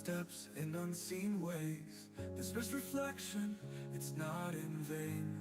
footsteps in unseen ways. This first reflection, it's not in vain.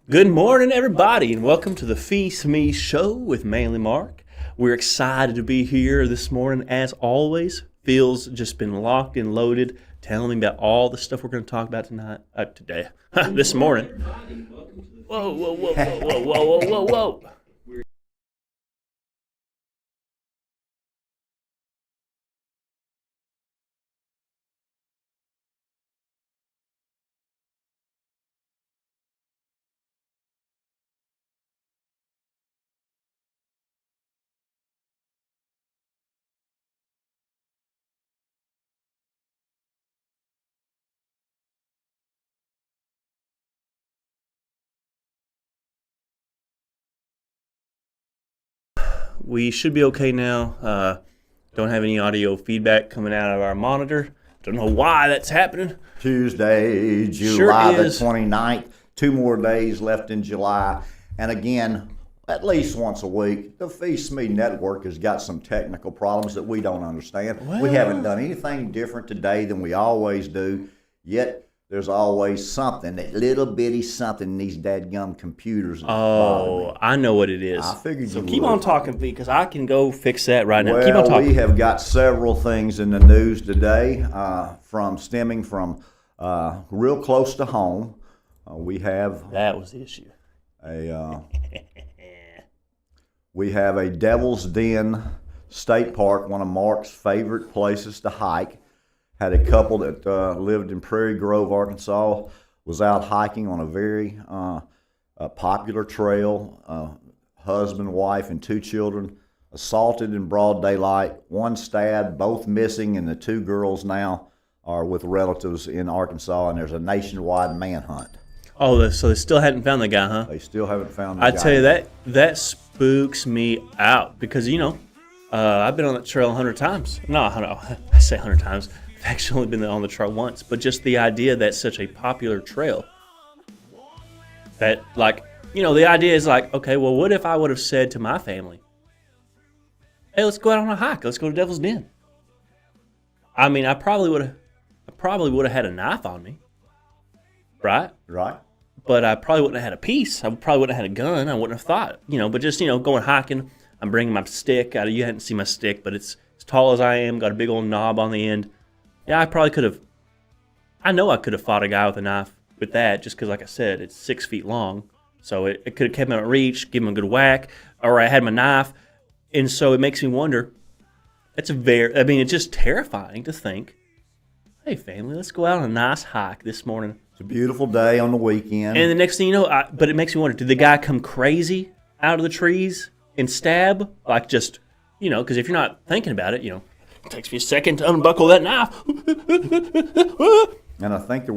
Good morning, everybody, and welcome to the Phee Smee show with Manly Mark. We're excited to be here this morning, as always. Phil's just been locked and loaded, telling me about all the stuff we're going to talk about today, this morning. Whoa, whoa, whoa, whoa, whoa, whoa, whoa, whoa. We should be okay now. Don't have any audio feedback coming out of our monitor. Don't know why that's happening. Tuesday, July the 29th. 2 more days left in July. And again, at least once a week, the Phee Smee network has got some technical problems that we don't understand. Well, we haven't done anything different today than we always do, yet there's always something, that little bitty something in these dadgum computers. Oh, I know what it is. I figured so you keep would. on talking, Phee, because I can go fix that right now. Well, Keep on talking. we have got several things in the news today, stemming from real close to home. We have That was the issue. we have a Devil's Den State Park, one of Mark's favorite places to hike. Had a couple that lived in Prairie Grove, Arkansas, was out hiking on a very popular trail. Husband, wife, and 2 children assaulted in broad daylight, 1 stabbed, both missing, and the 2 girls now are with relatives in Arkansas, and there's a nationwide manhunt. Oh, so they still hadn't found the guy, huh? They still haven't found the guy. I tell you, that spooks me out because, I've been on that trail 100 times. No, I say 100 times. I've actually only been on the trail once. But just the idea that such a popular trail, that, the idea is like, okay, well, what if I would have said to my family, hey, let's go out on a hike. Let's go to Devil's Den. I mean, I probably would have had a knife on me, right? Right. But I probably wouldn't have had a piece. I probably wouldn't have had a gun. I wouldn't have thought, but just, going hiking. I'm bringing my stick. You hadn't seen my stick, but it's as tall as I am, got a big old knob on the end. Yeah, I know I could have fought a guy with a knife with that just because, like I said, it's 6 feet long. So it could have kept him at reach, give him a good whack, or I had my knife. And so it makes me wonder, it's just terrifying to think, hey, family, let's go out on a nice hike this morning. It's a beautiful day on the weekend. And the next thing you know, but it makes me wonder, did the guy come crazy out of the trees and stab? Like just, because if you're not thinking about it, it takes me a second to unbuckle that knife. And I think there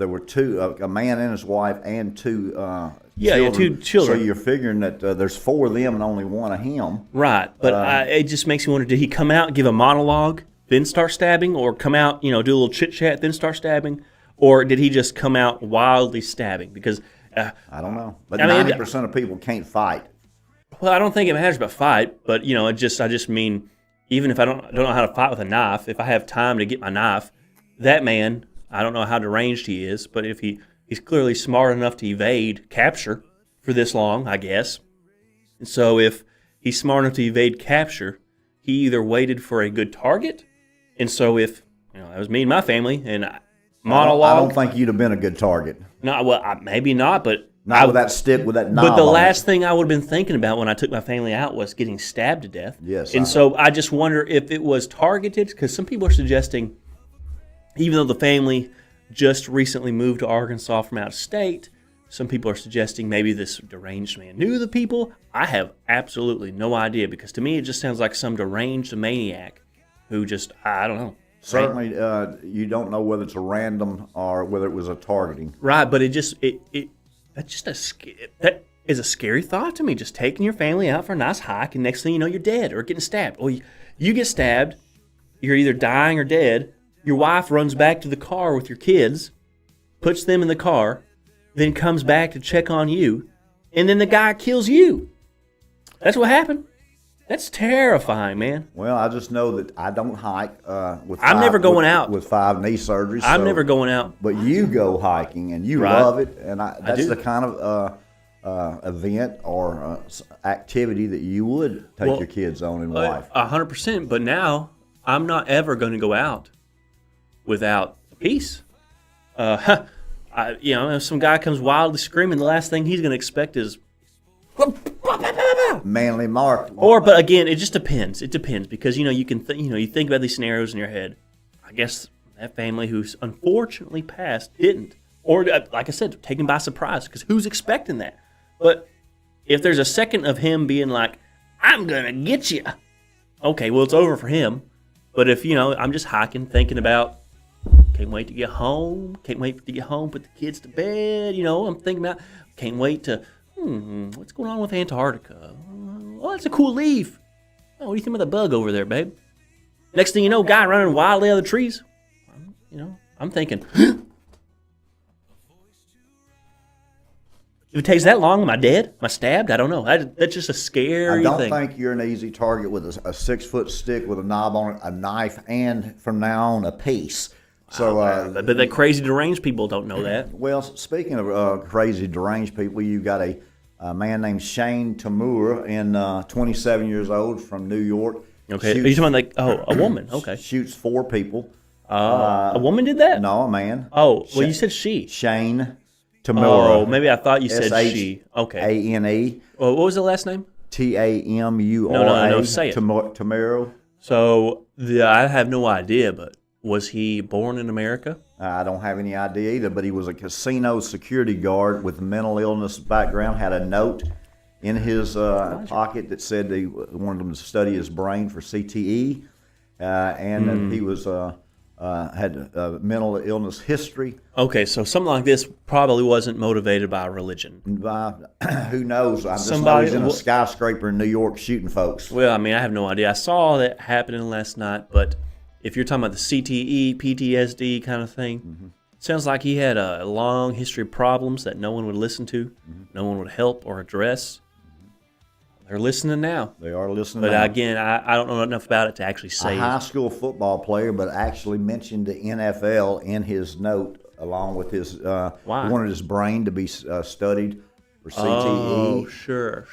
were 2, a man and his wife, and 2 children. Yeah, 2 children. So you're figuring that there's 4 of them and only 1 of him. Right, but it just makes me wonder, did he come out and give a monologue, then start stabbing, or come out, do a little chit-chat, then start stabbing? Or did he just come out wildly stabbing? Because I don't know. But 90% of people can't fight. Well, I don't think it matters about fight, but I just mean, even if I don't know how to fight with a knife, if I have time to get my knife, that man, I don't know how deranged he is, but if he's clearly smart enough to evade capture for this long, I guess. And so if he's smart enough to evade capture, he either waited for a good target, and so if that was me and my family, and monologue. I don't think you'd have been a good target. No, well, maybe not, but. Not with that stick, with that knob. But the last thing I would have been thinking about when I took my family out was getting stabbed to death. Yes. And so I just wonder if it was targeted, because some people are suggesting, even though the family just recently moved to Arkansas from out of state, some people are suggesting maybe this deranged man knew the people. I have absolutely no idea, because to me it just sounds like some deranged maniac who just, I don't know. Certainly, you don't know whether it's a random or whether it was a targeting. Right, but that's just that is a scary thought to me. Just taking your family out for a nice hike, and next thing you know, you're dead or getting stabbed. Or you get stabbed, you're either dying or dead. Your wife runs back to the car with your kids, puts them in the car, then comes back to check on you, and then the guy kills you. That's what happened. That's terrifying, man. Well, I just know that I don't hike. I'm never going out with 5 knee surgeries. I'm never going out. But you go hiking and you Right. love it, and that's do. the kind of event or activity that you would take your kids on and wife. 100%. But now I'm not ever going to go out without a piece. If some guy comes wildly screaming, the last thing he's going to expect is. Manly Mark. But again, it just depends. It depends because you can you think about these scenarios in your head. I guess that family who's unfortunately passed didn't, or like I said, taken by surprise. Because who's expecting that? But if there's a second of him being like, "I'm gonna get you," okay, well it's over for him. But if I'm just hiking, thinking about, can't wait to get home. Can't wait to get home. Put the kids to bed. I'm thinking about, can't wait to. What's going on with Antarctica? Oh, that's a cool leaf. Oh, what do you think about the bug over there, babe? Next thing you know, guy running wildly out of the trees. I'm thinking, if it takes that long, am I dead? Am I stabbed? I don't know. That's just a scary I don't thing. think you're an easy target with a 6-foot stick with a knob on it, a knife, and from now on a piece. So, but the crazy deranged people don't know that. Well, speaking of crazy deranged people, you got a man named Shane Tamur, 27 years old from New York. Okay, are you talking about a woman? Okay, shoots 4 people. A woman did that? No, a man. Oh, well, you said she. Shane Tamura. Oh, maybe I thought you said she. Okay. Shane. Well, what was the last name? Tamura. No, say it. Tamuro. So I have no idea, but was he born in America? I don't have any idea either, but he was a casino security guard with a mental illness background, had a note in his pocket that said he wanted him to study his brain for CTE, and that he was had a mental illness history. Okay, so something like this probably wasn't motivated by religion. Who knows? I just know he's in a skyscraper in New York shooting folks. Well, I have no idea. I saw that happening last night, but if you're talking about the CTE, PTSD kind of thing, it sounds like he had a long history of problems that no one would listen to, no one would help or address. They're listening now. They are listening But now. again, I don't know enough about it to actually say. A high school football player, but actually mentioned the NFL in his note, along with his. Why? He wanted his brain to be studied for CTE. Oh, sure.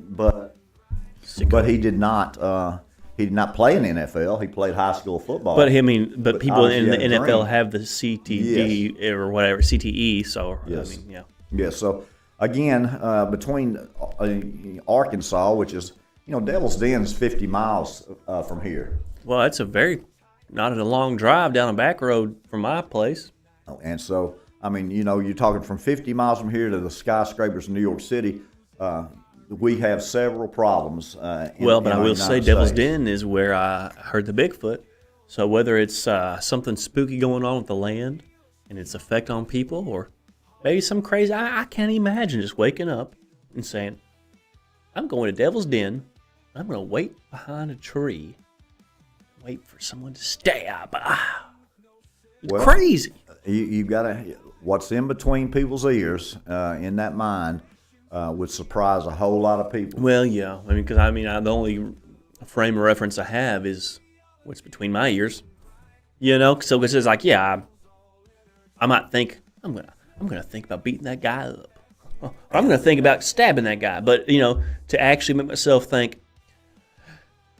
But he did not. He did not play in the NFL. He played high school football. But people in the obviously had a NFL dream. have the CTD or whatever, CTE. So Yes. yeah. Yeah. So again, between Arkansas, which is Devil's Den is 50 miles from here. Well, that's not a long drive down a back road from my place. And so, you're talking from 50 miles from here to the skyscrapers in New York City. We have several problems. But I will say Devil's Den is where I heard the Bigfoot. So whether it's something spooky going on with the land and its effect on people, or maybe some crazy, I can't imagine just waking up and saying, I'm going to Devil's Den. I'm going to wait behind a tree, wait for someone to stab. It's crazy. You've got to, what's in between people's ears in that mind would surprise a whole lot of people. Well, yeah. Because the only frame of reference I have is what's between my ears. So it's just like, I might think I'm gonna think about beating that guy up. Or I'm gonna think about stabbing that guy. But to actually make myself think,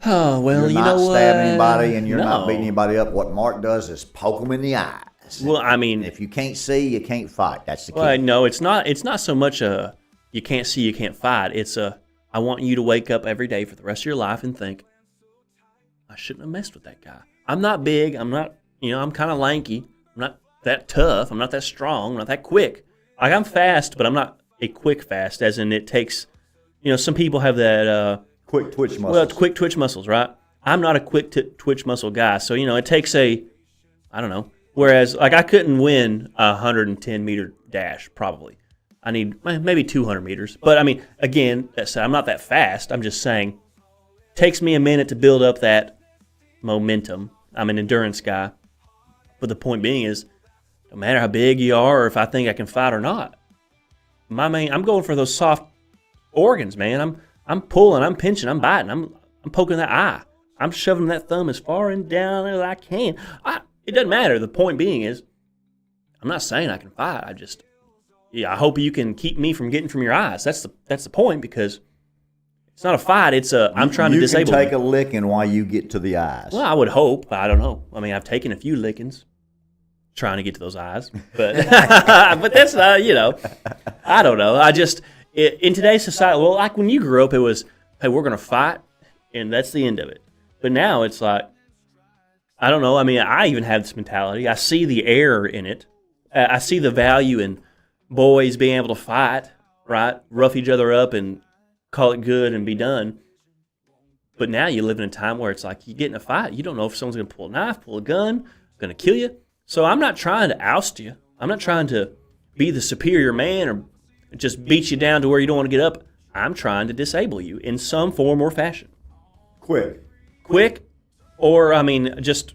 oh well, you're not stabbing anybody and you're no. not beating anybody up. What Mark does is poke them in the eyes. Well, if you can't see, you can't fight. That's the key. Well, no, it's not. It's not so much a you can't see, you can't fight. It's I want you to wake up every day for the rest of your life and think, I shouldn't have messed with that guy. I'm not big. I'm not. I'm kind of lanky. I'm not that tough. I'm not that strong. I'm not that quick. Like, I'm fast, but I'm not a quick fast, as in it takes, some people have that. Quick twitch muscles. Well, it's quick twitch muscles, right? I'm not a quick twitch muscle guy. So, it takes I don't know. Whereas, like, I couldn't win a 110-meter dash, probably. I need maybe 200 meters. But, I mean, again, I'm not that fast. I'm just saying it takes me a minute to build up that momentum. I'm an endurance guy. But the point being is, no matter how big you are or if I think I can fight or not, I'm going for those soft organs, man. I'm pulling, I'm pinching, I'm biting, I'm poking that eye. I'm shoving that thumb as far and down as I can. It doesn't matter. The point being is, I'm not saying I can fight. I hope you can keep me from getting from your eyes. That's the point, because it's not a fight. I'm trying to disable you. You can take a licking while you get to the eyes. Well, I would hope. I don't know. I mean, I've taken a few lickings trying to get to those eyes, but but that's I don't know. In today's society, well, like when you grew up, it was, hey, we're gonna fight, and that's the end of it. But now it's like, I don't know. I mean, I even have this mentality. I see the error in it. I see the value in boys being able to fight, right? Rough each other up and call it good and be done. But now you live in a time where it's like, you get in a fight, you don't know if someone's going to pull a knife, pull a gun, going to kill you. So I'm not trying to oust you. I'm not trying to be the superior man or just beat you down to where you don't want to get up. I'm trying to disable you in some form or fashion. Quick, or, I mean, just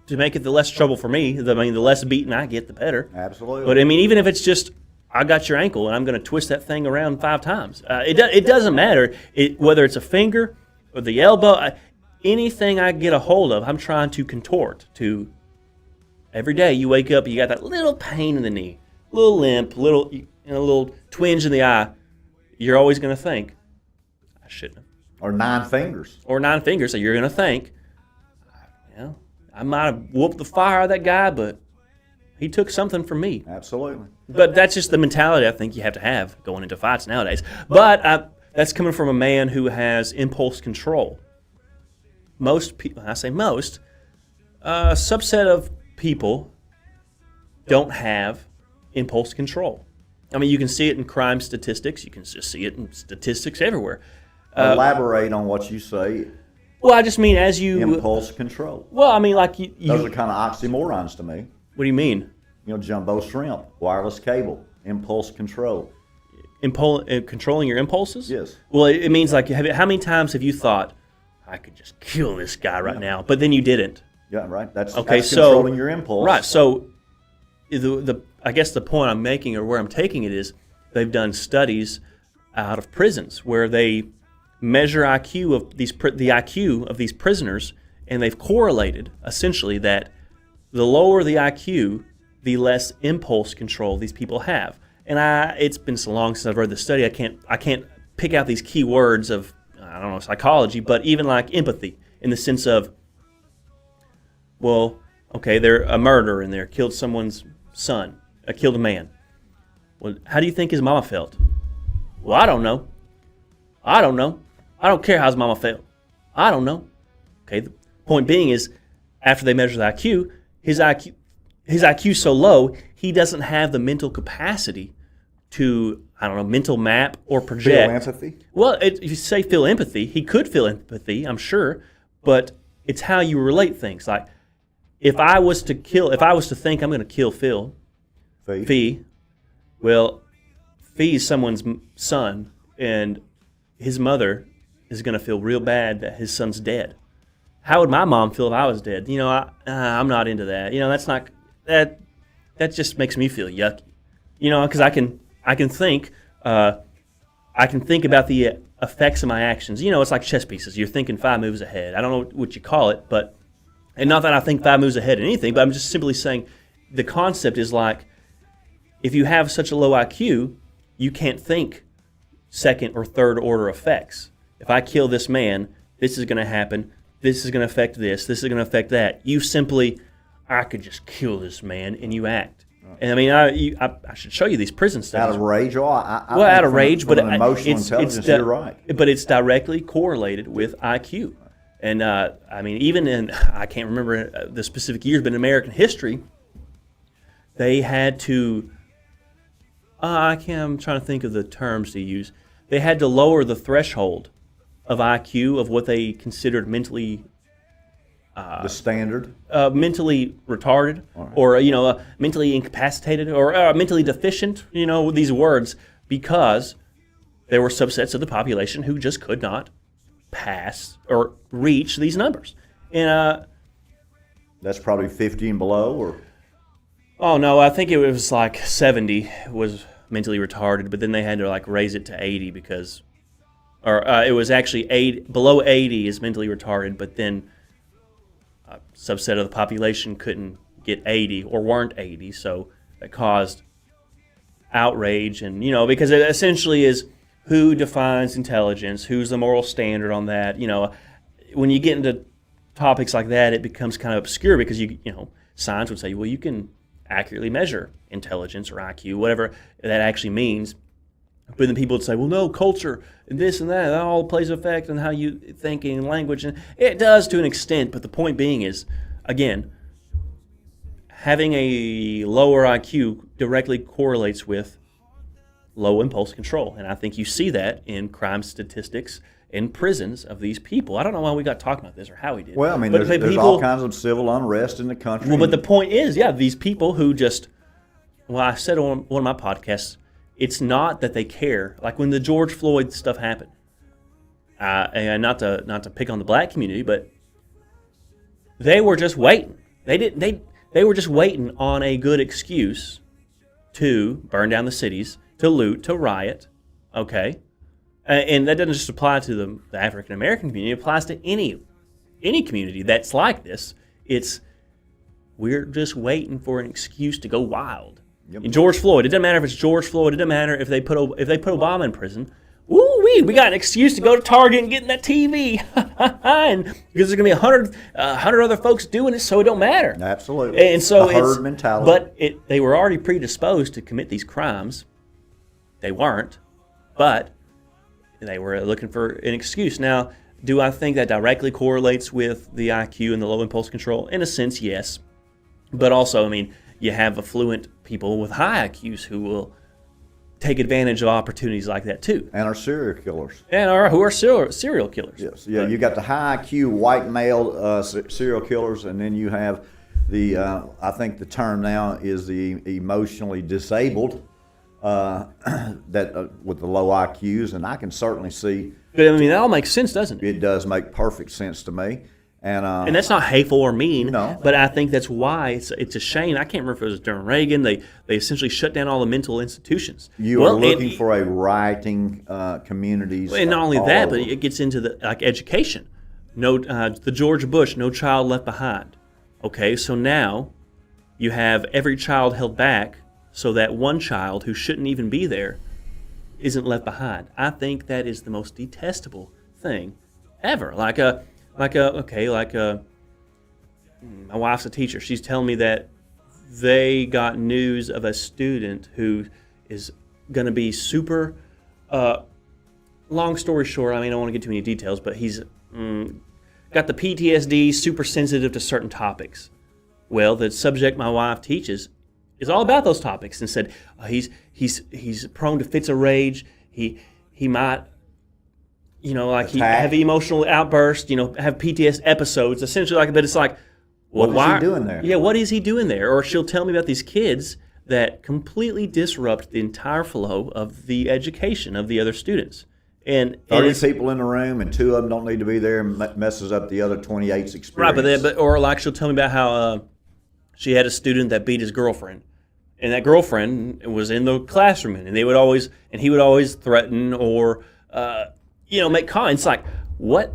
to make it the less trouble for me. The less beating I get, the better. Absolutely. But, I mean, even if it's just, I got your ankle and I'm going to twist that thing around 5 times. It doesn't matter whether it's a finger or the elbow. Anything I get a hold of, I'm trying to contort to. Every day you wake up, you got that little pain in the knee, little limp, little twinge in the eye. You're always going to think, I shouldn't have. Or 9 fingers. So you're going to think, I might have whooped the fire out of that guy, but he took something from me. Absolutely. But that's just the mentality I think you have to have going into fights nowadays. But that's coming from a man who has impulse control. Most people, I say most, a subset of people don't have impulse control. I mean, you can see it in crime statistics. You can just see it in statistics everywhere. Elaborate on what you say. Well, I just mean as you... Impulse control. Well, I mean, like you... Those are kind of oxymorons to me. What do you mean? Jumbo shrimp, wireless cable, impulse control. Controlling your impulses? Yes. Well, it means like, how many times have you thought, I could just kill this guy right now, but then you didn't? Yeah, right. That's controlling your impulse. Right. So, I guess the point I'm making, or where I'm taking it, is they've done studies out of prisons where they measure the IQ of these prisoners, and they've correlated essentially that the lower the IQ, the less impulse control these people have. And it's been so long since I've read the study, I can't pick out these key words of, I don't know, psychology, but even like empathy, in the sense of, well, okay, they're a murderer and they killed someone's son, killed a man. Well, how do you think his mama felt? Well, I don't know. I don't care how his mama felt. I don't know. Okay, the point being is, after they measure the IQ, his IQ's so low, he doesn't have the mental capacity to, mental map or project. Feel empathy? Well, if you say feel empathy, he could feel empathy, I'm sure, but it's how you relate things. Like, if I was to think I'm going to kill Phee, well, Fee's someone's son, and his mother is going to feel real bad that his son's dead. How would my mom feel if I was dead? I'm not into that. That's not that. That just makes me feel yucky. Because I can think about the effects of my actions. It's like chess pieces. You're thinking 5 moves ahead. I don't know what you call it, and not that I think 5 moves ahead in anything, but I'm just simply saying the concept is like, if you have such a low IQ, you can't think second or third order effects. If I kill this man, this is going to happen. This is going to affect this. This is going to affect that. You simply, I could just kill this man, and you act. And I mean, I should show you these prison studies. Out of rage? Out of rage, but emotional intelligence, you're right. But it's directly correlated with IQ. And I mean, even in, I can't remember the specific years, but in American history, they had to, I'm trying to think of the terms to use. They had to lower the threshold of IQ of what they considered mentally the standard. Mentally retarded, or mentally incapacitated, or mentally deficient. These words, because there were subsets of the population who just could not pass or reach these numbers. And That's probably 50 and below, or oh no, I think it was like 70 was mentally retarded, but then they had to like raise it to 80 because, or it was actually 8 below 80 is mentally retarded, but then a subset of the population couldn't get 80 or weren't 80, so that caused outrage. And because it essentially is who defines intelligence, who's the moral standard on that. When you get into topics like that, it becomes kind of obscure because science would say, well, you can accurately measure intelligence or IQ, whatever that actually means. But then people would say, well, no, culture and this and that all plays effect on how you think in language. And it does to an extent, but the point being is, again, having a lower IQ directly correlates with low impulse control. And I think you see that in crime statistics in prisons of these people. I don't know why we got talking about this or how we did. well, I mean, But there's people, all kinds of civil unrest in the country. well, but the point is, these people who just, well, I said on one of my podcasts, it's not that they care. Like when the George Floyd stuff happened, and not to pick on the black community, but they were just waiting. They were just waiting on a good excuse to burn down the cities, to loot, to riot. Okay, and that doesn't just apply to the African American community. It applies to any community that's like this. We're just waiting for an excuse to go wild. Yep. And George Floyd, it doesn't matter if it's George Floyd. It doesn't matter if they put Obama in prison. Woo-wee, we got an excuse to go to Target and get in that TV. And because there's going to be 100 other folks doing it, so it don't matter. Absolutely. And so the herd mentality. But they were already predisposed to commit these crimes. They weren't, but they were looking for an excuse. Now, do I think that directly correlates with the IQ and the low impulse control? In a sense, yes. But also, I mean, you have affluent people with high IQs who will take advantage of opportunities like that too. And are serial killers. And who are serial killers. Yes. Yeah, you got the high IQ white male serial killers, and then you have the, I think the term now is the emotionally disabled that with the low IQs, and I can certainly see. But I mean, that all makes sense, doesn't it? It does make perfect sense to me. And that's not hateful or mean, No. but I think that's why it's a shame. I can't remember if it was during Reagan. They essentially shut down all the mental institutions. You are looking for a rioting communities. And not only that, over. but it gets into the education. The George Bush, No Child Left Behind. Okay, so now you have every child held back so that one child who shouldn't even be there isn't left behind. I think that is the most detestable thing ever. My wife's a teacher. She's telling me that they got news of a student who is going to be super, long story short, I mean, I don't want to get too many details, but he's got the PTSD, super sensitive to certain topics. Well, the subject my wife teaches is all about those topics, and said he's prone to fits of rage. He might, he have emotional outbursts, have PTSD episodes, essentially but it's like, well, what is he doing there? Yeah, what is he doing there? Or she'll tell me about these kids that completely disrupt the entire flow of the education of the other students. And 30 people in the room, and 2 of them don't need to be there, and messes up the other 28's experience. Right, or like she'll tell me about how she had a student that beat his girlfriend. And that girlfriend was in the classroom, and he would always threaten or make comments like, what?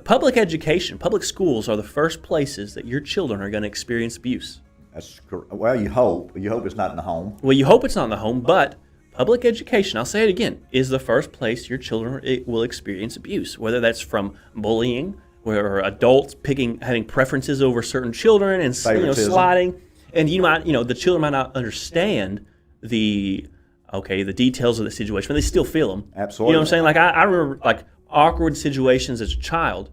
Public education, public schools are the first places that your children are going to experience abuse. That's correct. Well, you hope it's not in the home. Well, you hope it's not in the home, but public education, I'll say it again, is the first place your children will experience abuse, whether that's from bullying, where adults having preferences over certain children and sliding. And the children might not understand the details of the situation, but they still feel them. Absolutely. You know what I'm saying? Like I remember awkward situations as a child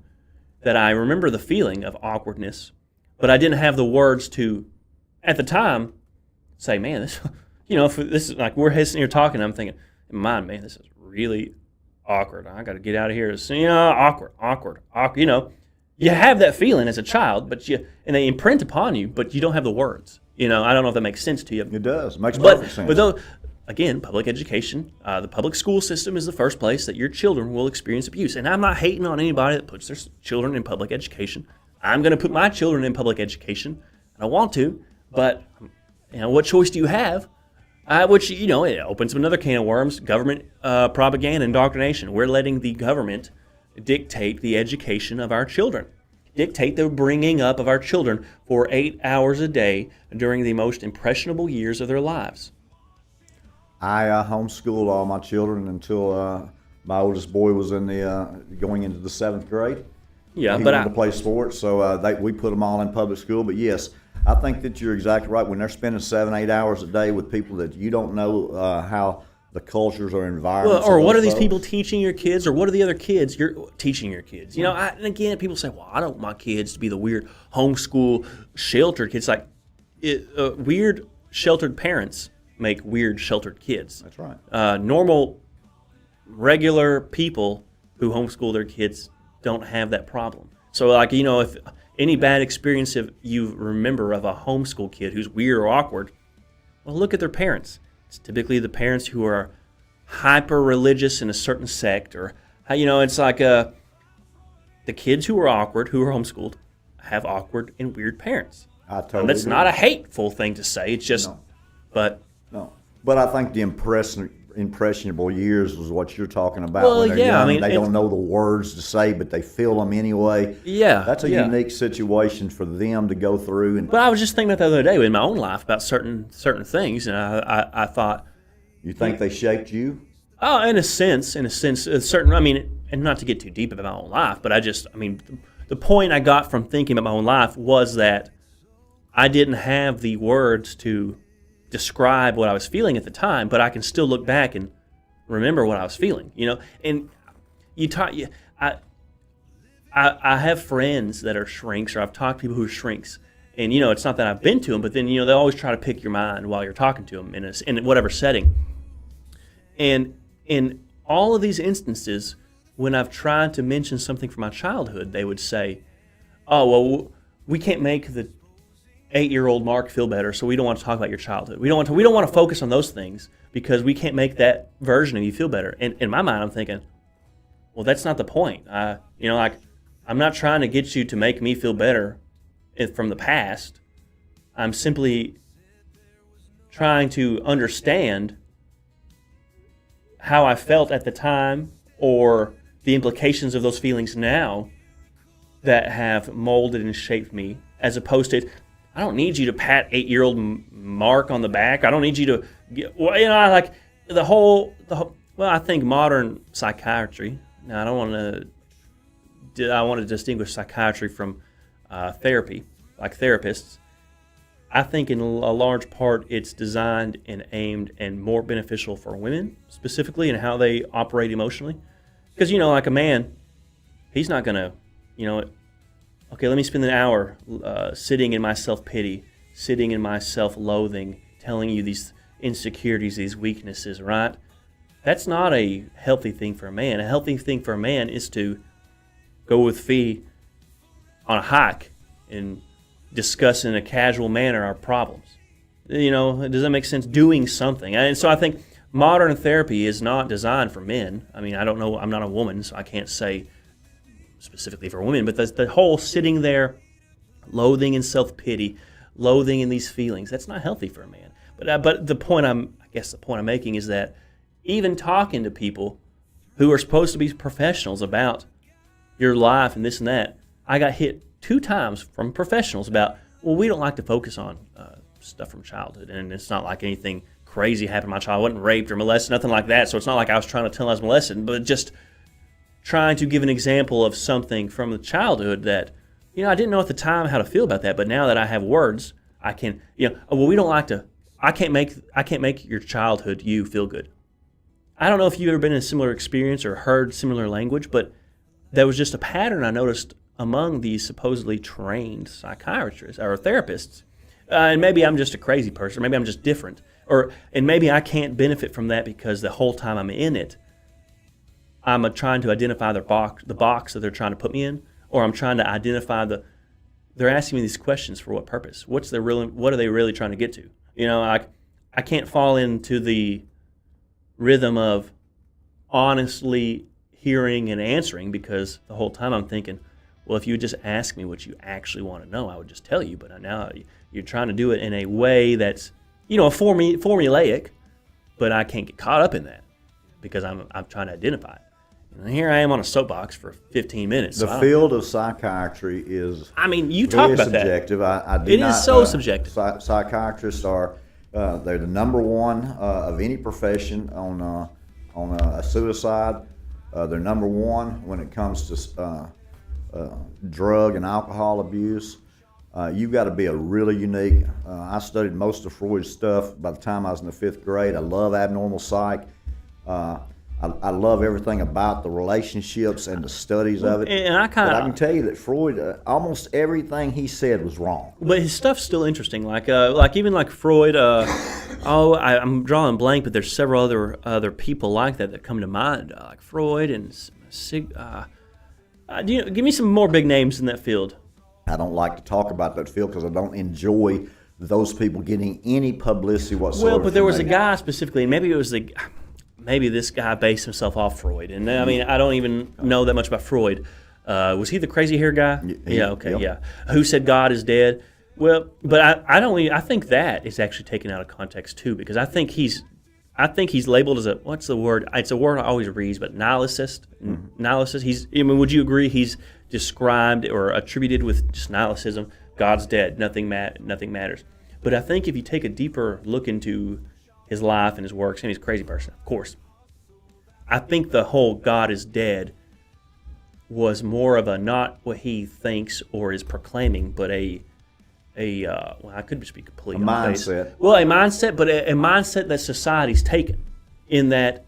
that I remember the feeling of awkwardness, but I didn't have the words to, at the time, say, man, this, if this is like we're sitting here talking, I'm thinking, in my mind, man, this is really awkward. I got to get out of here. Awkward. you have that feeling as a child, and they imprint upon you, but you don't have the words. I don't know if that makes sense to you. It does. It makes perfect sense. But though, again, public education, the public school system is the first place that your children will experience abuse. And I'm not hating on anybody that puts their children in public education. I'm going to put my children in public education, and I want to, but what choice do you have? Which, it opens up another can of worms, government propaganda, indoctrination. We're letting the government dictate the education of our children, dictate the bringing up of our children for 8 hours a day during the most impressionable years of their lives. I homeschooled all my children until my oldest boy was in going into the 7th grade. Yeah, he but wanted to play sports, so we put them all in public school. But yes, I think that you're exactly right. When they're spending 7-8 hours a day with people that you don't know how the cultures or environments. Or what are these people teaching your kids, or what are the other kids you're teaching your kids? And again, people say, well, I don't want my kids to be the weird homeschool sheltered kids. Like, weird sheltered parents make weird sheltered kids. That's right. Normal, regular people who homeschool their kids don't have that problem. So, if any bad experience if you remember of a homeschool kid who's weird or awkward, well, look at their parents. It's typically the parents who are hyper religious in a certain sect, or it's like the kids who are awkward, who are homeschooled, have awkward and weird parents. I totally that's agree. not a hateful thing to say. It's just, no. But I think the impressionable years was what you're talking about. Well, when they're yeah, young, they don't know the words to say, but they feel them anyway. Yeah, that's a unique situation for them to go through. But I was just thinking about the other day in my own life about certain things, and I thought, you think they shaped you? Oh, in a sense, certain. And not to get too deep about my own life, but the point I got from thinking about my own life was that I didn't have the words to describe what I was feeling at the time, but I can still look back and remember what I was feeling, And I have friends that are shrinks, or I've talked to people who are shrinks, and it's not that I've been to them, but then they always try to pick your mind while you're talking to them in whatever setting. And in all of these instances, when I've tried to mention something from my childhood, they would say, "Oh, well, we can't make the 8-year-old Mark feel better, so we don't want to talk about your childhood. We don't want to focus on those things because we can't make that version of you feel better." And in my mind, I'm thinking, well, that's not the point. I'm not trying to get you to make me feel better from the past. I'm simply trying to understand how I felt at the time, or the implications of those feelings now that have molded and shaped me, as opposed to, I don't need you to pat 8-year-old Mark on the back. I don't need you to well, I think modern psychiatry. Now, I want to distinguish psychiatry from therapy, like therapists. I think in a large part it's designed and aimed and more beneficial for women specifically, and how they operate emotionally. Because, like a man, he's not going to, okay, let me spend an hour sitting in my self-pity, sitting in my self-loathing, telling you these insecurities, these weaknesses, right? That's not a healthy thing for a man. A healthy thing for a man is to go with Phee on a hike and discuss in a casual manner our problems. Does that make sense? Doing something. And so I think modern therapy is not designed for men. I don't know. I'm not a woman, so I can't say specifically for women, but the whole sitting there, loathing in self-pity, loathing in these feelings, that's not healthy for a man. But the point I'm making is that even talking to people who are supposed to be professionals about your life and this and that, I got hit 2 times from professionals about, well, we don't like to focus on stuff from childhood, and it's not like anything crazy happened to my child. I wasn't raped or molested, nothing like that. So it's not like I was trying to tell I was molested, but just trying to give an example of something from the childhood that, I didn't know at the time how to feel about that, but now that I have words, I can, well, we don't like to, I can't make your childhood you feel good. I don't know if you've ever been in a similar experience or heard similar language, but there was just a pattern I noticed among these supposedly trained psychiatrists or therapists. And maybe I'm just a crazy person, or maybe I'm just different, and maybe I can't benefit from that because the whole time I'm in it, I'm trying to identify the box that they're trying to put me in, or I'm trying to identify they're asking me these questions for what purpose? What are they really trying to get to? I can't fall into the rhythm of honestly hearing and answering, because the whole time I'm thinking, well, if you would just ask me what you actually want to know, I would just tell you. But now you're trying to do it in a way that's, formulaic, but I can't get caught up in that because I'm trying to identify it. And here I am on a soapbox for 15 minutes. The field of psychiatry is you talk about subjective. that. It is so subjective. Psychiatrists are they're the number one of any profession on a suicide. They're number one when it comes to drug and alcohol abuse. You've got to be a really unique. I studied most of Freud's stuff by the time I was in the 5th grade. I love abnormal psych. I love everything about the relationships and the studies of it. And I can tell you that Freud, almost everything he said was wrong. But his stuff's still interesting. Like Freud. I'm drawing blank, but there's several other people like that come to mind, like Freud and give me some more big names in that field. I don't like to talk about that field because I don't enjoy those people getting any publicity whatsoever. Well, but there was a guy specifically, and maybe this guy based himself off Freud. And I don't even know that much about Freud. Was he the crazy hair guy? Yeah. Who said God is dead? Well, but I think that is actually taken out of context too, because I think he's labeled as what's the word? It's a word I always read, but nihilicist. Mm-hmm. Nihilicist. Would you agree he's described or attributed with just nihilism? God's dead. Nothing matters. But I think if you take a deeper look into his life and his works, and he's a crazy person, of course, I think the whole God is dead was more of a not what he thinks or is proclaiming, but I could just be completely mindset. Well, a mindset, but a mindset that society's taken, in that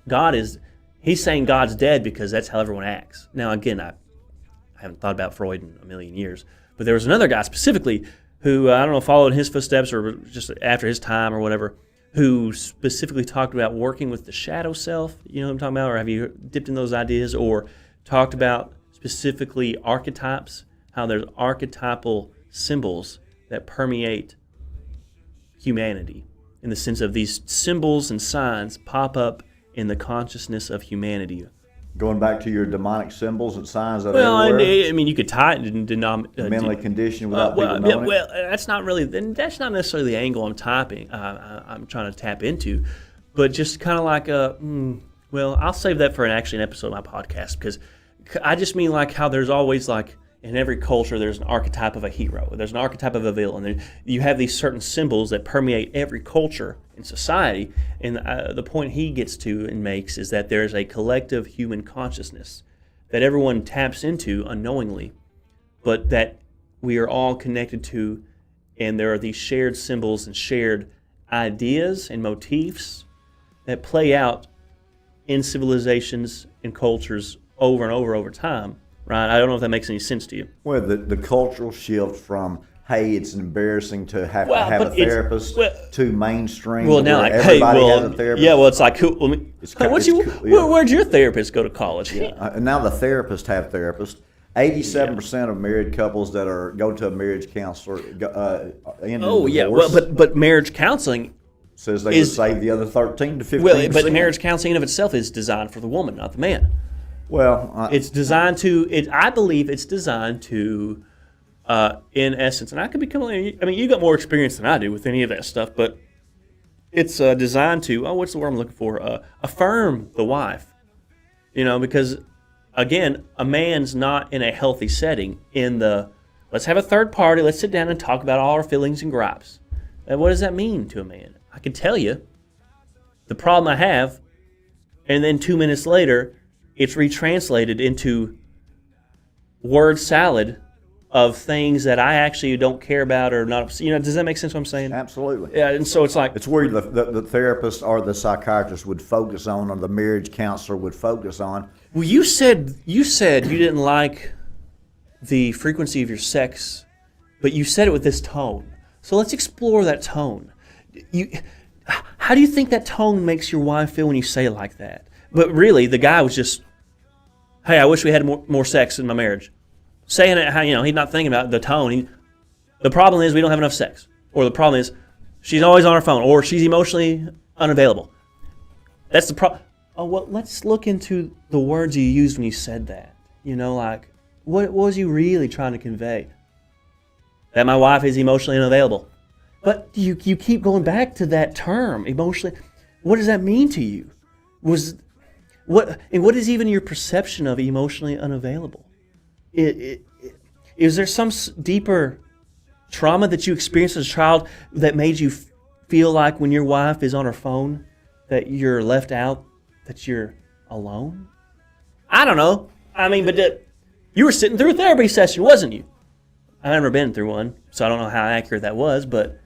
he's saying God's dead because that's how everyone acts. Now, again, I haven't thought about Freud in a million years, but there was another guy specifically who, I don't know, followed in his footsteps or just after his time or whatever, who specifically talked about working with the shadow self. You know what I'm talking about? Or have you dipped in those ideas? Or talked about specifically archetypes, how there's archetypal symbols that permeate humanity, in the sense of these symbols and signs pop up in the consciousness of humanity. Going back to your demonic symbols and signs that everywhere. You could tie it in mentally conditioned without people knowing it. Well, that's not necessarily the angle I'm I'm trying to tap into, but just kind of like I'll save that for an episode of my podcast, because I just mean like how there's always like in every culture there's an archetype of a hero, there's an archetype of a villain, you have these certain symbols that permeate every culture in society, and the point he gets to and makes is that there's a collective human consciousness that everyone taps into unknowingly, but that we are all connected to, and there are these shared symbols and shared ideas and motifs that play out in civilizations and cultures over and over time. Right? I don't know if that makes any sense to you. Well, the cultural shift from, hey, it's embarrassing to have a therapist, to mainstream. Well, now everybody has a therapist. Yeah, well, it's like, where'd your therapist go to college? Yeah. And now the therapists have therapists. 87% of married couples that go to a marriage counselor end in divorce. But marriage counseling says they would save the other 13 to 15%. Well, but marriage counseling in of itself is designed for the woman, not the man. Well, it's designed to. I believe it's designed to, in essence, and I could be completely. You got more experience than I do with any of that stuff, but it's designed to. What's the word I'm looking for? Affirm the wife, because again, a man's not in a healthy setting. Let's have a third party. Let's sit down and talk about all our feelings and gripes. And what does that mean to a man? I can tell you the problem I have, and then 2 minutes later, it's retranslated into word salad of things that I actually don't care about or not. Does that make sense what I'm saying? Absolutely. Yeah, and so it's like... It's where the therapist or the psychiatrist would focus on, or the marriage counselor would focus on. Well, you said you didn't like the frequency of your sex, but you said it with this tone. So let's explore that tone. How do you think that tone makes your wife feel when you say it like that? But really, the guy was just, hey, I wish we had more sex in my marriage. saying it how, he's not thinking about the tone. The problem is we don't have enough sex. Or the problem is she's always on her phone, or she's emotionally unavailable. That's the problem. Oh, well, let's look into the words you used when you said that. Like, what was you really trying to convey? That my wife is emotionally unavailable. But you keep going back to that term, emotionally. What does that mean to you? What is even your perception of emotionally unavailable? Is there some deeper trauma that you experienced as a child that made you feel like when your wife is on her phone that you're left out, that you're alone? I don't know. I mean, but you were sitting through a therapy session, wasn't you? I've never been through one, so I don't know how accurate that was, but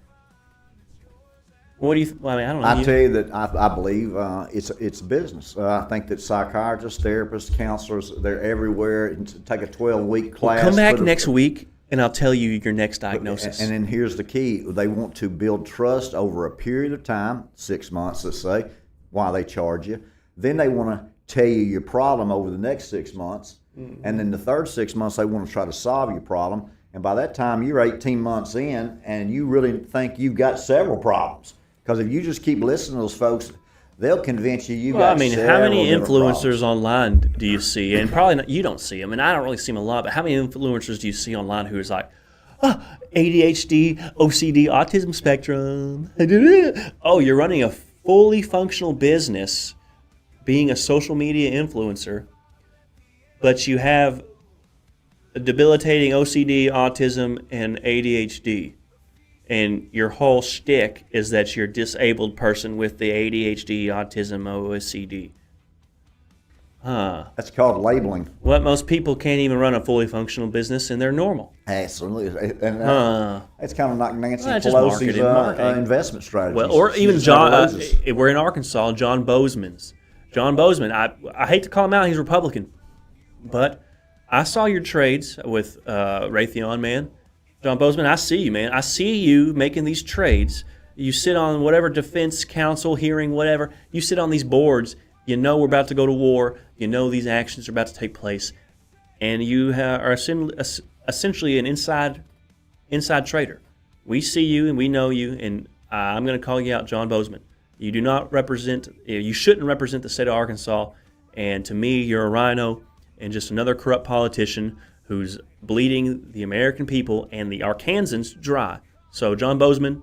what do you? I don't know. I tell you that I believe it's business. I think that psychiatrists, therapists, counselors, they're everywhere. And take a 12-week class. Come back next week, and I'll tell you your next diagnosis. And then here's the key: they want to build trust over a period of time, 6 months, let's say, while they charge you. Then they want to tell you your problem over the next 6 months, and then the third 6 months they want to try to solve your problem. And by that time, you're 18 months in, and you really think you've got several problems. Because if you just keep listening to those folks, they'll convince you got several how many different influencers problems. online do you see? And probably not, you don't see them, and I don't really see them a lot, but how many influencers do you see online who is like, ADHD, OCD, autism spectrum. Oh, you're running a fully functional business, being a social media influencer, but you have a debilitating OCD, autism, and ADHD. And your whole shtick is that you're a disabled person with the ADHD, autism, OCD. That's called labeling. What most people can't even run a fully functional business, and they're normal. Absolutely. And it's kind of like Nancy Well, just Pelosi's marketing. Investment strategy. Well, or She even just John. never loses. We're in Arkansas. John Bozeman. I hate to call him out. He's Republican, but I saw your trades with Raytheon, man. John Bozeman, I see you, man. I see you making these trades. You sit on whatever defense council hearing, whatever. You sit on these boards. You know we're about to go to war. You know these actions are about to take place, and you are essentially an inside trader. We see you and we know you, and I'm going to call you out, John Bozeman. You do not represent. You shouldn't represent the state of Arkansas. And to me, you're a rhino and just another corrupt politician who's bleeding the American people and the Arkansans dry. So, John Bozeman,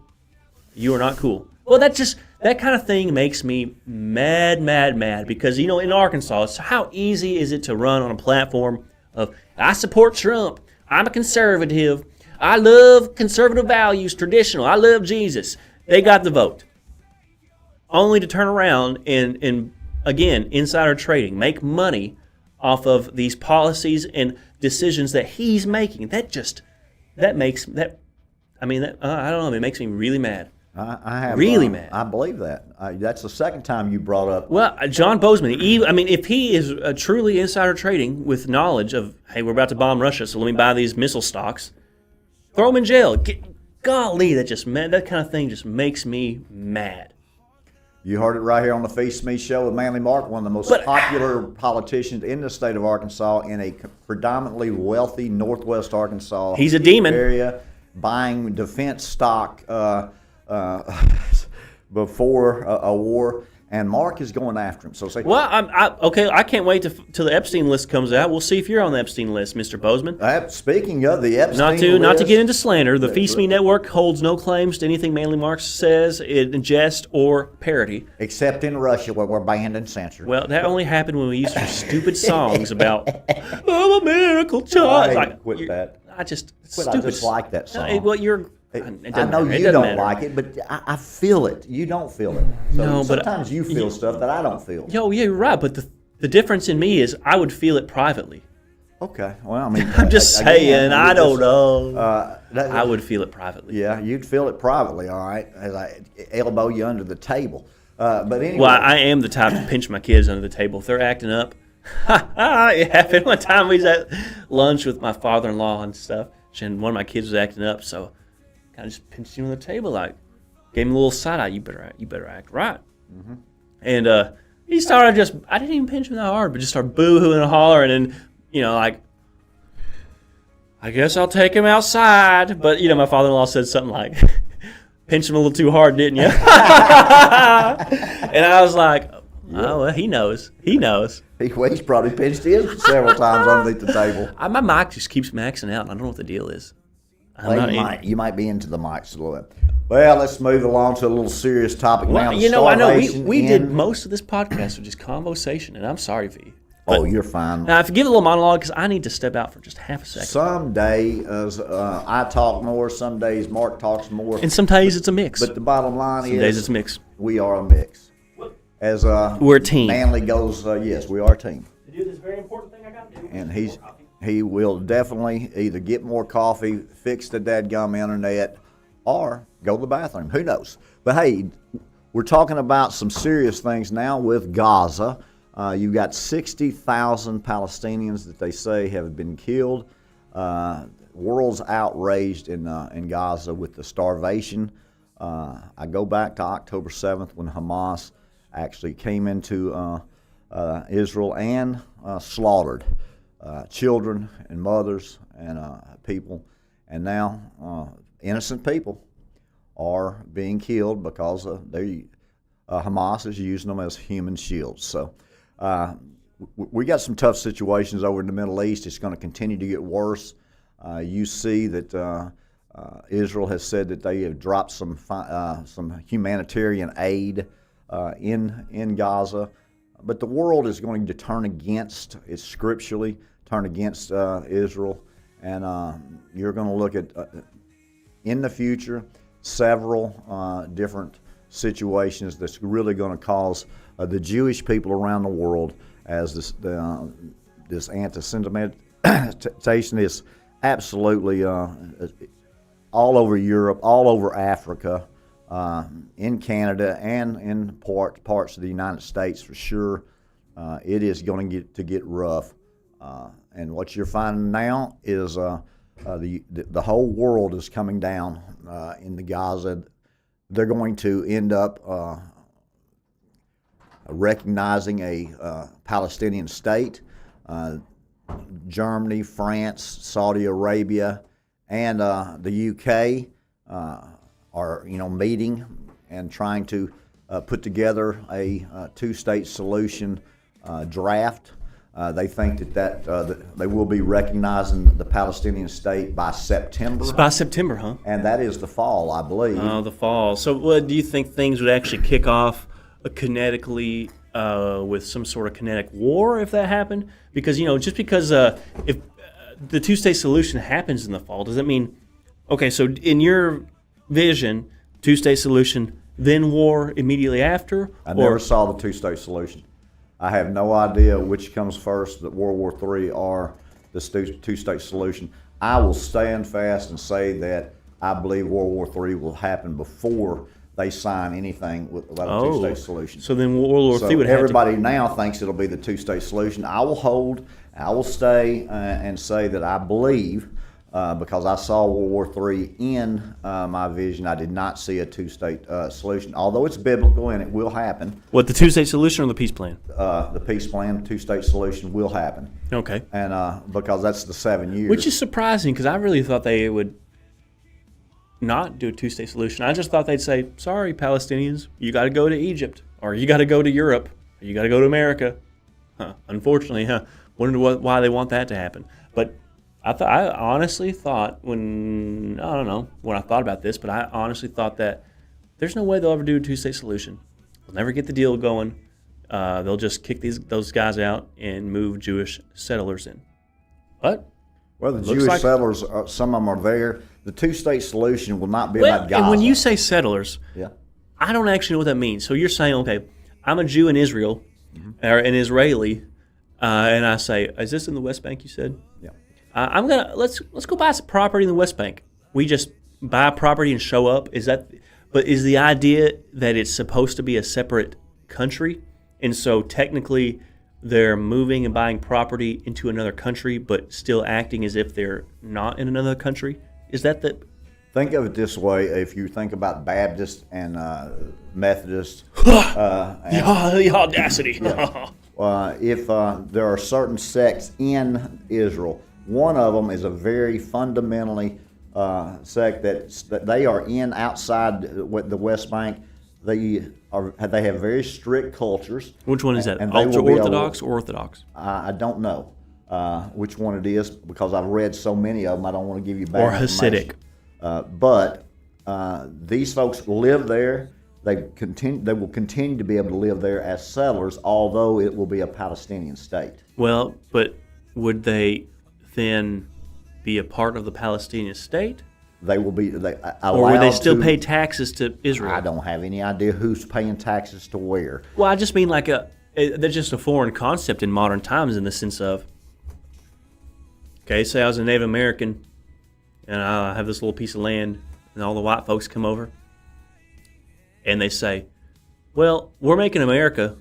you are not cool. Well, that kind of thing makes me mad, because, in Arkansas, it's how easy is it to run on a platform of, I support Trump, I'm a conservative, I love conservative values, traditional, I love Jesus. They got the vote. Only to turn around and again, insider trading, make money off of these policies and decisions that he's making. I don't know, it makes me really mad. I have really mad. I believe that. That's the second time you brought up. Well, John Bozeman, if he is truly insider trading with knowledge of, hey, we're about to bomb Russia, so let me buy these missile stocks, throw him in jail. Golly, that kind of thing just makes me mad. You heard it right here on the Phee Smee Show with Manly Mark, one of the most popular politicians in the state of Arkansas, in a predominantly wealthy northwest Arkansas He's a demon. area, buying defense stock before a war, and Mark is going after him. So say, well, I can't wait till the Epstein list comes out. We'll see if you're on the Epstein list, Mr. Bozeman. Speaking of the Epstein list, not to get into slander, the Phee Smee Network holds no claims to anything Manly Mark says in jest or parody. Except in Russia, where we're banned and censored. Well, that only happened when we used your stupid songs about I'm a miracle child. Quit that. Stupid. I just like that song. Well, you're. I know you don't like it, but I feel it. You don't feel it. So No, but sometimes you feel stuff that I don't feel. Yeah, you're right. But the difference in me is I would feel it privately. Okay. Well, I mean, I'm just saying. I don't know. I would feel it privately. Yeah, you'd feel it privately, all right, as I elbow you under the table. But anyway. Well, I am the type to pinch my kids under the table if they're acting up. It happened one time. We was at lunch with my father-in-law and stuff, and one of my kids was acting up, so I just pinched him on the table, like gave him a little side eye. You better act right. Mm-hmm. And he started I didn't even pinch him that hard, but just started boo-hooing and hollering, and like I guess I'll take him outside. But, my father-in-law said something like, pinched him a little too hard, didn't you? And I was like, oh, well, he knows. He knows. He's probably pinched his several times underneath the table. My mic just keeps maxing out. I don't know what the deal is. You might be into the mics a little bit. Well, let's move along to a little serious topic now. I know we did most of this podcast with just conversation, and I'm sorry, V. Oh, you're fine. Now, if you give a little monologue, because I need to step out for just half a second. Some days I talk more, some days Mark talks more. And some days it's a mix. But the bottom line some days it's a mix. We are a mix. As we're a team. Manly goes, yes, we are a team. To do this very important thing I got to do. And he will definitely either get more coffee, fix the dadgum internet, or go to the bathroom. Who knows? But hey, we're talking about some serious things now with Gaza. You've got 60,000 Palestinians that they say have been killed. World's outraged in Gaza with the starvation. I go back to October 7th when Hamas actually came into Israel and slaughtered children and mothers and people. And now innocent people are being killed because Hamas is using them as human shields. So we got some tough situations over in the Middle East. It's going to continue to get worse. You see that Israel has said that they have dropped some humanitarian aid in Gaza, but the world is going to turn against it scripturally, turn against Israel, and you're going to look at in the future several different situations that's really going to cause the Jewish people around the world, as this anti-Semitism is absolutely all over Europe, all over Africa, in Canada, and in parts of the United States for sure. It is going to get rough, and what you're finding now is the whole world is coming down in the Gaza. They're going to end up recognizing a Palestinian state. Germany, France, Saudi Arabia, and the UK are meeting and trying to put together a two-state solution draft. They think that they will be recognizing the Palestinian state by September. It's by September, huh? And that is the fall, I believe. Oh, the fall. So do you think things would actually kick off kinetically with some sort of kinetic war if that happened? Because, just because if the two-state solution happens in the fall, does that mean, okay, so in your vision, two-state solution, then war immediately after? I never saw the two-state solution. I have no idea which comes first, that World War III or the two-state solution. I will stand fast and say that I believe World War III will happen before they sign anything without a two-state solution. So then World War III would have everybody now thinks it'll be the two-state solution. I will stay and say that I believe, because I saw World War III in my vision, I did not see a two-state solution, although it's biblical and it will happen. What, the two-state solution or the peace plan? The peace plan, two-state solution will happen. Okay. And because that's the 7 years. Which is surprising, because I really thought they would not do a two-state solution. I just thought they'd say, sorry, Palestinians, you got to go to Egypt, or you got to go to Europe, or you got to go to America. Unfortunately, wonder why they want that to happen. But I honestly thought when I thought about this, but I honestly thought that there's no way they'll ever do a two-state solution. They'll never get the deal going. They'll just kick those guys out and move Jewish settlers in. But well, the Jewish settlers, some of them are there. The two-state solution will not be about Gaza. And when you say settlers, yeah, I don't actually know what that means. So you're saying, okay, I'm a Jew in Israel, or an Israeli, and I say, is this in the West Bank? You said, yeah. Let's go buy some property in the West Bank. We just buy property and show up. But is the idea that it's supposed to be a separate country, and so technically they're moving and buying property into another country, but still acting as if they're not in another country? Is that the? Think of it this way: if you think about Baptist and Methodist, the audacity. Yeah. If there are certain sects in Israel One of them is a very fundamentally sect that they are in outside the West Bank. They have very strict cultures. Which one is that? And they will Ultra be Orthodox or Orthodox? I don't know which one it is because I've read so many of them. I don't want to give you bad Or information. Hasidic. But these folks live there. They will continue to be able to live there as settlers, although it will be a Palestinian state. Well, but would they then be a part of the Palestinian state? They will be allowed Or would they still to pay taxes to Israel? I don't have any idea who's paying taxes to where. Well, I just mean that's just a foreign concept in modern times in the sense of, okay, say I was a Native American and I have this little piece of land and all the white folks come over and they say, well, we're making America,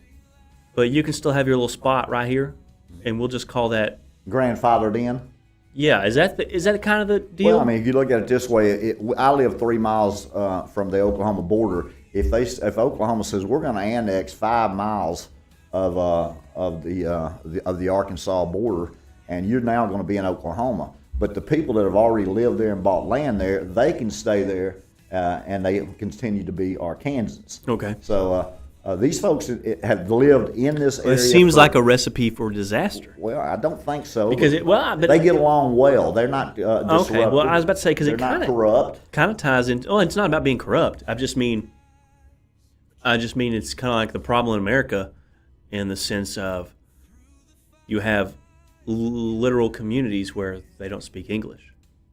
but you can still have your little spot right here and we'll just call that. Grandfathered in? Yeah, is that kind of the deal? Well, I mean, if you look at it this way, I live 3 miles from the Oklahoma border. If Oklahoma says we're going to annex 5 miles of the Arkansas border, and you're now going to be in Oklahoma, but the people that have already lived there and bought land there, they can stay there and they continue to be Arkansans. Okay. So these folks have lived in this area. It seems like a recipe for disaster. Well, I don't think so. Because they get along well. They're not disruptive. Okay, well, I was about to say, because it not corrupt. kind of ties into. Oh, it's not about being corrupt. I just mean it's kind of like the problem in America, in the sense of you have literal communities where they don't speak English,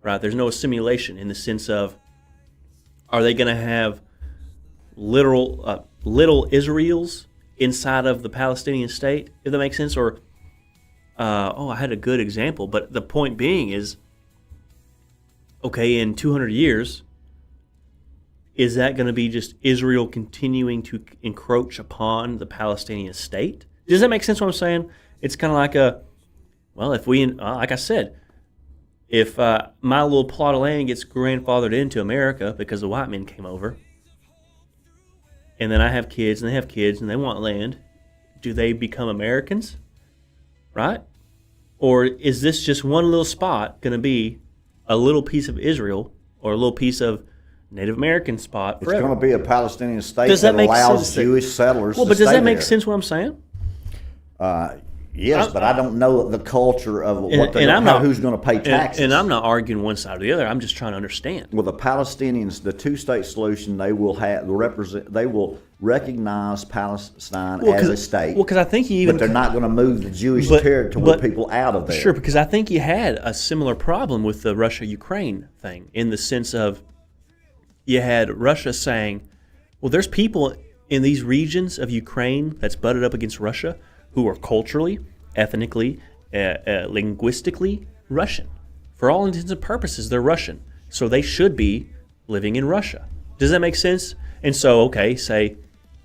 right? There's no assimilation in the sense of, are they going to have literal little Israels inside of the Palestinian state, if that makes sense? Or I had a good example, but the point being is, okay, in 200 years, is that going to be just Israel continuing to encroach upon the Palestinian state? Does that make sense what I'm saying? It's kind of like if we, like I said, if my little plot of land gets grandfathered into America because the white men came over, and then I have kids, and they have kids, and they want land, do they become Americans? Right? Or is this just one little spot going to be a little piece of Israel or a little piece of Native American spot forever? It's going to be a Palestinian state Does that make allows sense? Jewish settlers Well, to but does stay that make there. sense what I'm saying? Yes, but I don't know the culture of who's going to pay taxes. And I'm not arguing one side or the other. I'm just trying to understand. Well, the Palestinians, the two-state solution, they will recognize Palestine as a state. Well, because I think you even. But they're not going to move the Jewish territory people out of there. Sure, because I think you had a similar problem with the Russia-Ukraine thing, in the sense of you had Russia saying, well, there's people in these regions of Ukraine that's butted up against Russia who are culturally, ethnically, linguistically Russian. For all intents and purposes, they're Russian. So they should be living in Russia. Does that make sense? And so, okay, say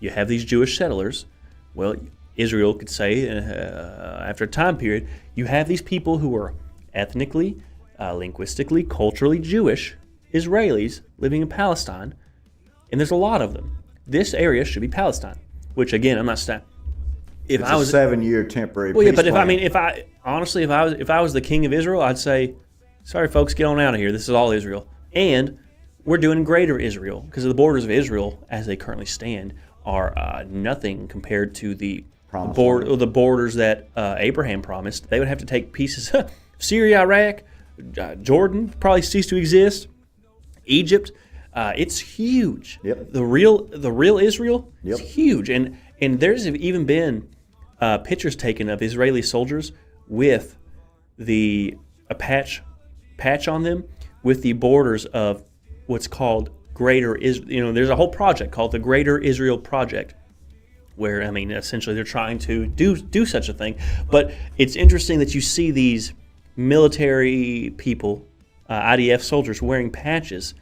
you have these Jewish settlers. Well, Israel could say, after a time period, you have these people who are ethnically, linguistically, culturally Jewish Israelis living in Palestine, and there's a lot of them. This area should be Palestine, which, again, I'm not saying. It's a 7-year temporary Well, yeah, peace but plan. if I was the king of Israel, I'd say, sorry, folks, get on out of here. This is all Israel. And we're doing greater Israel, because the borders of Israel, as they currently stand, are nothing compared to the borders that Abraham promised. They would have to take pieces of Syria, Iraq, Jordan probably cease to exist, Egypt. It's huge. Yep. The real Israel Yep. is huge, and there's even been pictures taken of Israeli soldiers with a patch on them with the borders of what's called Greater Israel. There's a whole project called the Greater Israel Project, where essentially they're trying to do such a thing. But it's interesting that you see these military people, IDF soldiers, wearing patches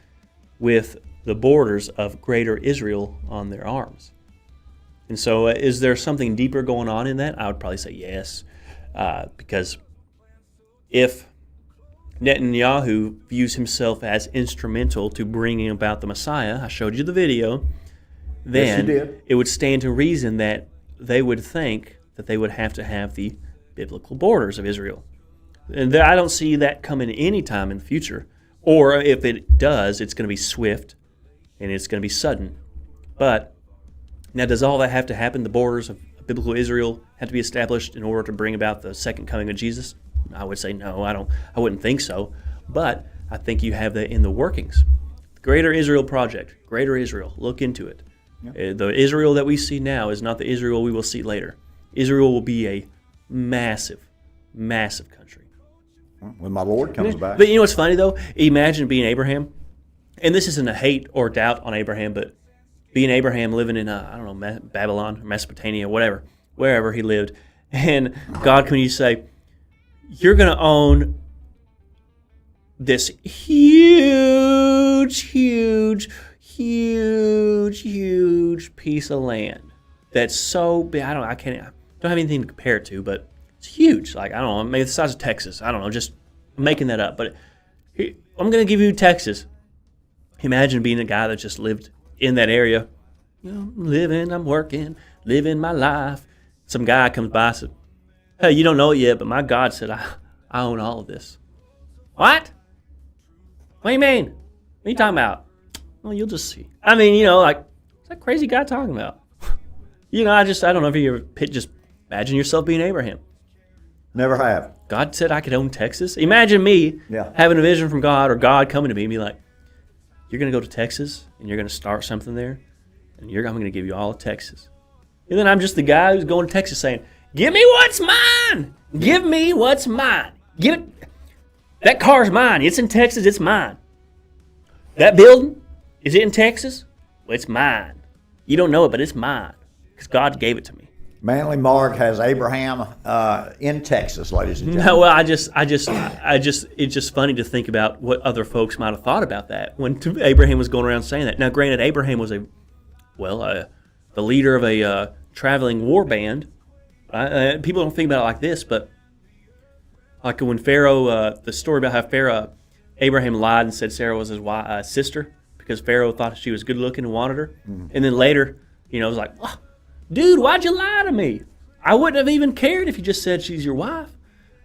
with the borders of Greater Israel on their arms. And so is there something deeper going on in that? I would probably say yes, because if Netanyahu views himself as instrumental to bringing about the Messiah, I showed you the video, then Yes, you did. it would stand to reason that they would think that they would have to have the biblical borders of Israel. And I don't see that coming any time in the future. Or if it does, it's going to be swift and it's going to be sudden. But now, does all that have to happen? The borders of biblical Israel have to be established in order to bring about the second coming of Jesus? I would say no. I wouldn't think so. But I think you have that in the workings. The Greater Israel Project, Greater Israel, look into it. Yep. The Israel that we see now is not the Israel we will see later. Israel will be a massive, massive country. When my Lord comes back. But you know what's funny, though? Imagine being Abraham. And this isn't a hate or doubt on Abraham, but being Abraham living in, Babylon or Mesopotamia, whatever, wherever he lived. And God, can you say, you're going to own this huge, huge, huge, huge piece of land that's so big. I don't have anything to compare it to, but it's huge. Like, I don't know, maybe the size of Texas. I don't know, just making that up. But I'm going to give you Texas. Imagine being a guy that just lived in that area. I'm working, living my life. Some guy comes by and says, hey, you don't know it yet, but my God said I own all of this. What? What do you mean? What are you talking about? Well, you'll just see. I mean, what's that crazy guy talking about? I don't know if you ever just imagine yourself being Abraham. Never have. God said I could own Texas. Imagine me having a vision from God or God coming to me and be like, you're going to go to Texas and you're going to start something there and I'm going to give you all of Texas. And then I'm just the guy who's going to Texas saying, give me what's mine. Give me what's mine. Give it. That car's mine. It's in Texas. It's mine. That building, is it in Texas? Well, it's mine. You don't know it, but it's mine because God gave it to me. Manly Mark has Abraham in Texas, ladies and gentlemen. No, well, it's just funny to think about what other folks might have thought about that when Abraham was going around saying that. Now, granted, Abraham was the leader of a traveling war band. People don't think about it like this, but like when Pharaoh, the story about how Abraham lied and said Sarah was his sister because Pharaoh thought she was good looking and wanted her. Mm. And then later, it was like, oh, dude, why'd you lie to me? I wouldn't have even cared if you just said she's your wife.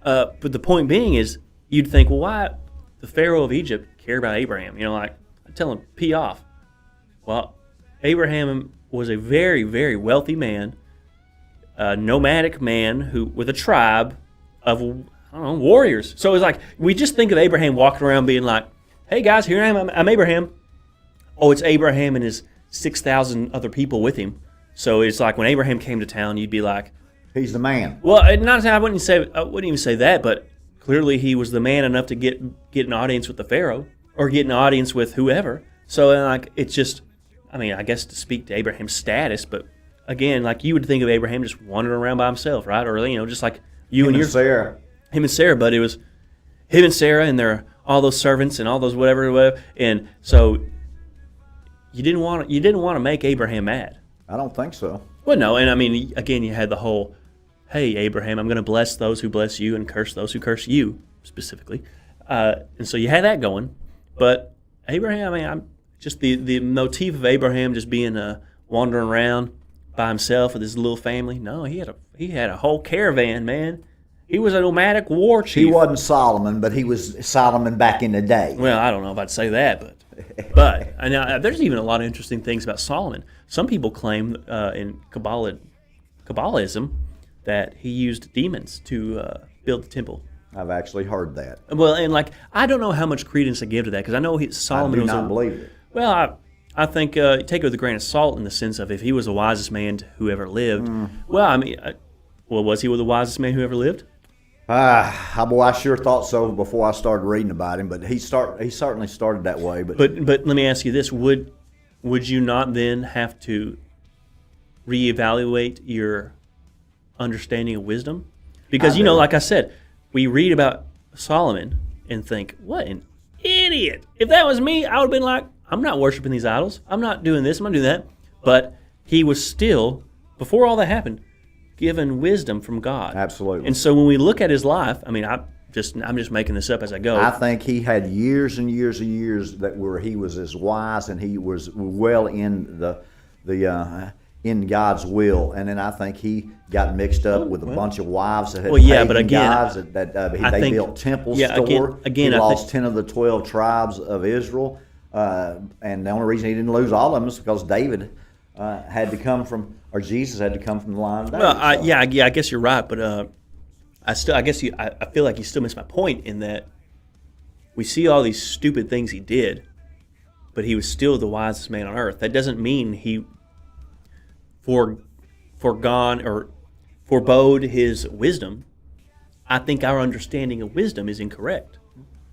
But the point being is, you'd think, well, why the Pharaoh of Egypt care about Abraham? I tell him, pee off. Well, Abraham was a very, very wealthy man, a nomadic man with a tribe of, warriors. So it's like, we just think of Abraham walking around being like, hey guys, here I am, I'm Abraham. Oh, it's Abraham and his 6,000 other people with him. So it's like when Abraham came to town, you'd be like, he's the man. Well, I wouldn't even say that, but clearly he was the man enough to get an audience with the Pharaoh or get an audience with whoever. So it's just, I guess to speak to Abraham's status, but again, like you would think of Abraham just wandering around by himself, right? Or just like you and Sarah. Him and Sarah, but it was him and Sarah and all those servants and all those whatever. And so you didn't want to make Abraham mad. I don't think so. Well, no, and again, you had the whole, hey, Abraham, I'm going to bless those who bless you and curse those who curse you, specifically. And so you had that going. But Abraham, I'm just the motif of Abraham just being wandering around by himself with his little family. No, he had a whole caravan, man. He was a nomadic war chief. He wasn't Solomon, but he was Solomon back in the day. Well, I don't know if I'd say that, but there's even a lot of interesting things about Solomon. Some people claim in Kabbalism that he used demons to build the temple. I've actually heard that. Well, and I don't know how much credence to give to that because I know Solomon was. I do not believe it. Well, I think take it with a grain of salt in the sense of if he was the wisest man who ever lived. Well, was he the wisest man who ever lived? I sure thought so before I started reading about him, but he certainly started that way. But let me ask you this: Would you not then have to reevaluate your understanding of wisdom? Because like I said, we read about Solomon and think, what an idiot! If that was me, I would have been like, I'm not worshiping these idols. I'm not doing this. I'm not doing that. But he was still, before all that happened, given wisdom from God. Absolutely. And so when we look at his life, I'm just making this up as I go. I think he had years and years and years where he was as wise and he was well in the in God's will, and then I think he got mixed up with a bunch of wives that had but pagan again, gods they think, built temples yeah, for. Again, he I lost think, 10 of the 12 tribes of Israel, and the only reason he didn't lose all of them is because David had to come from, or Jesus had to come from the line of David. well, I guess you're right, but I feel like you still missed my point in that we see all these stupid things he did, but he was still the wisest man on earth. That doesn't mean he foregone or forebode his wisdom. I think our understanding of wisdom is incorrect.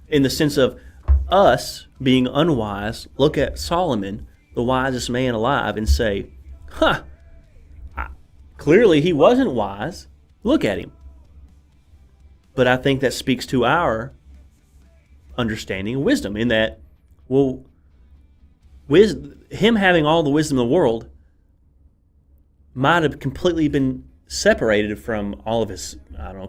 In the sense of us being unwise, look at Solomon, the wisest man alive, and say, clearly he wasn't wise. Look at him. But I think that speaks to our understanding of wisdom in that, well, him having all the wisdom in the world might have completely been separated from all of his,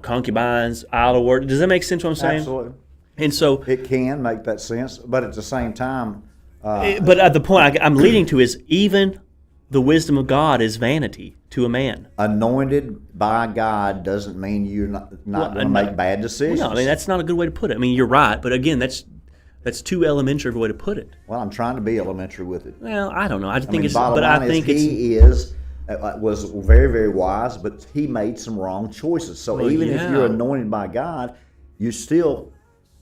concubines, idle work. Does that make sense what I'm saying? Absolutely. And so it can make that sense, but at the same time, but at the point I'm leading to is even the wisdom of God is vanity to a man. Anointed by God doesn't mean you're not going to make bad decisions. Well, no, I mean that's not a good way to put it. I mean you're right, but again that's too elementary of a way to put it. Well, I'm trying to be elementary with it. Well, I don't know. I think he was very, very wise, but he made some wrong choices. So even if you're anointed by God, you still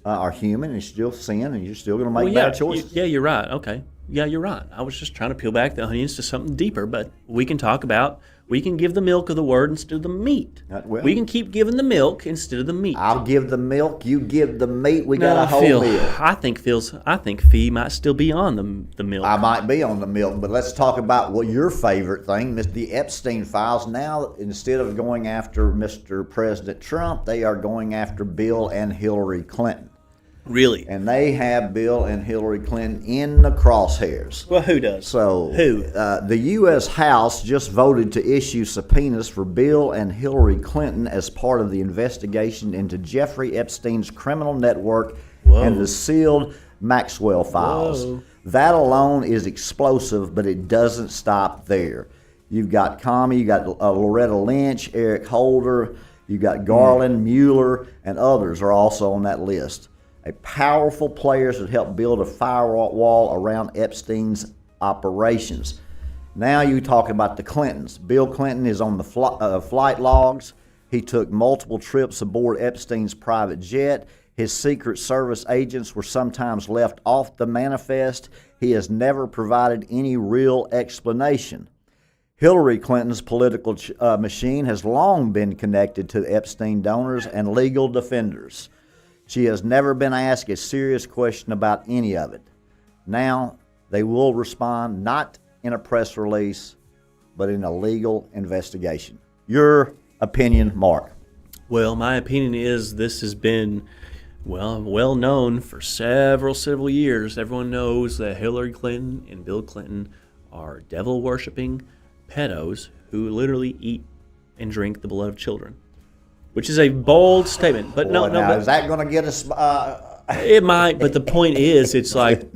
are human and you still sin and you're still going to make bad choices. You're right. Okay. Yeah, you're right. I was just trying to peel back the onions to something deeper, but we can give the milk of the word instead of the meat. We can keep giving the milk instead of the meat. I'll give the milk, you give the meat. We got a whole meal. I think Phee might still be on the milk. I might be on the milk, but let's talk about your favorite thing, the Epstein files. Now, instead of going after Mr. President Trump, they are going after Bill and Hillary Clinton. Really? And they have Bill and Hillary Clinton in the crosshairs. Well, who does? So, who? The U.S. House just voted to issue subpoenas for Bill and Hillary Clinton as part of the investigation into Jeffrey Epstein's criminal network and the sealed Maxwell files. Whoa. That alone is explosive, but it doesn't stop there. You've got Comey, you got Loretta Lynch, Eric Holder, you got Garland, Mueller, and others are also on that list. Powerful players that helped build a firewall around Epstein's operations. Now you talk about the Clintons. Bill Clinton is on the flight logs. He took multiple trips aboard Epstein's private jet. His Secret Service agents were sometimes left off the manifest. He has never provided any real explanation. Hillary Clinton's political machine has long been connected to Epstein donors and legal defenders. She has never been asked a serious question about any of it. Now they will respond not in a press release, but in a legal investigation. Your opinion, Mark? Well, my opinion is this has been well known for several years. Everyone knows that Hillary Clinton and Bill Clinton are devil-worshipping pedos who literally eat and drink the blood of children. Which is a bold statement, but no. But is that going to get us? It might, but the point is, it's like